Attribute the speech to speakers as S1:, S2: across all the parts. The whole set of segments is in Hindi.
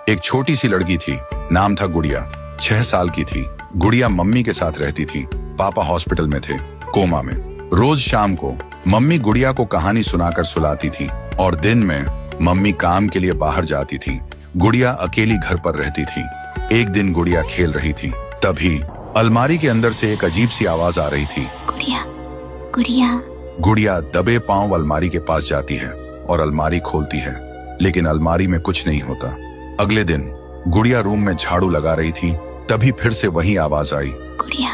S1: एक छोटी सी लड़की थी, नाम था गुड़िया। 6 साल की थी। गुड़िया मम्मी के साथ रहती थी। पापा हॉस्पिटल में थे, कोमा में। रोज शाम को मम्मी गुड़िया को कहानी सुनाकर सुलाती थी और दिन में मम्मी काम के लिए बाहर जाती थी। गुड़िया अकेली घर पर रहती थी। एक दिन गुड़िया खेल रही थी, तभी अलमारी के अंदर से एक अजीब सी आवाज आ रही थी।
S2: गुड़िया, गुड़िया।
S1: गुड़िया दबे पांव अलमारी के पास जाती है और अलमारी खोलती है, लेकिन अलमारी में कुछ नहीं होता। अगले दिन गुड़िया रूम में झाड़ू लगा रही थी, तभी फिर से वही आवाज आई।
S2: गुड़िया,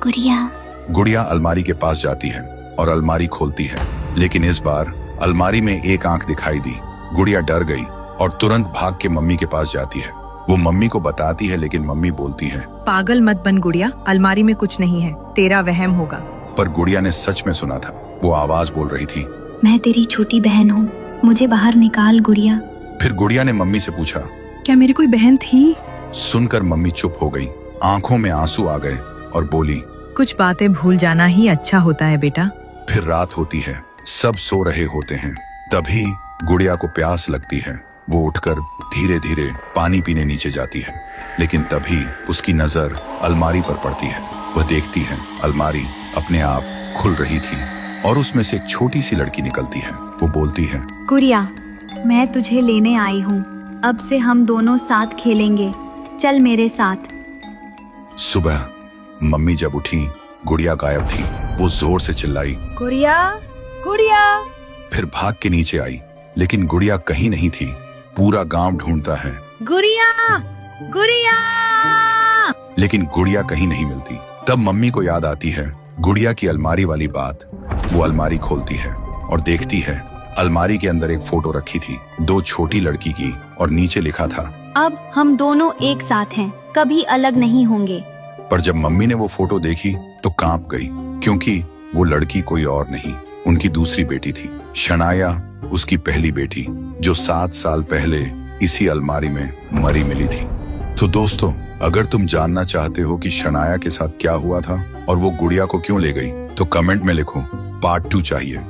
S2: गुड़िया।
S1: गुड़िया अलमारी के पास जाती है और अलमारी खोलती है, लेकिन इस बार अलमारी में एक आंख दिखाई दी। गुड़िया डर गई और तुरंत भाग के मम्मी के पास जाती है। वो मम्मी को बताती है, लेकिन मम्मी बोलती है,
S3: पागल मत बन गुड़िया, अलमारी में कुछ नहीं है, तेरा वहम होगा।
S1: पर गुड़िया ने सच में सुना था। वो आवाज बोल रही थी,
S2: मैं तेरी छोटी बहन हूँ, मुझे बाहर निकाल गुड़िया।
S1: फिर गुड़िया ने मम्मी से पूछा,
S3: क्या मेरी कोई बहन थी?
S1: सुनकर मम्मी चुप हो गई। आंखों में आंसू आ गए और बोली,
S3: कुछ बातें भूल जाना ही अच्छा होता है बेटा।
S1: फिर रात होती है, सब सो रहे होते हैं। तभी गुड़िया को प्यास लगती है। वो उठकर धीरे धीरे पानी पीने नीचे जाती है, लेकिन तभी उसकी नजर अलमारी पर पड़ती है। वह देखती है अलमारी अपने आप खुल रही थी और उसमें से एक छोटी सी लड़की निकलती है। वो बोलती है,
S2: गुड़िया, मैं तुझे लेने आई हूँ, अब से हम दोनों साथ खेलेंगे, चल मेरे साथ।
S1: सुबह मम्मी जब उठी, गुड़िया गायब थी। वो जोर से चिल्लाई,
S3: गुड़िया, गुड़िया।
S1: फिर भाग के नीचे आई, लेकिन गुड़िया कहीं नहीं थी। पूरा गांव ढूंढता है,
S3: गुड़िया, गुड़िया।
S1: लेकिन गुड़िया कहीं नहीं मिलती। तब मम्मी को याद आती है गुड़िया की अलमारी वाली बात। वो अलमारी खोलती है और देखती है अलमारी के अंदर एक फोटो रखी थी, 2 छोटी लड़की की, और नीचे लिखा था,
S2: अब हम दोनों एक साथ हैं, कभी अलग नहीं होंगे।
S1: पर जब मम्मी ने वो फोटो देखी तो कांप गई, क्योंकि वो लड़की कोई और नहीं, उनकी दूसरी बेटी थी, शनाया, उसकी पहली बेटी, जो 7 साल पहले इसी अलमारी में मरी मिली थी। तो दोस्तों, अगर तुम जानना चाहते हो कि शनाया के साथ क्या हुआ था और वो गुड़िया को क्यों ले गई, तो कमेंट में लिखो, पार्ट 2 चाहिए।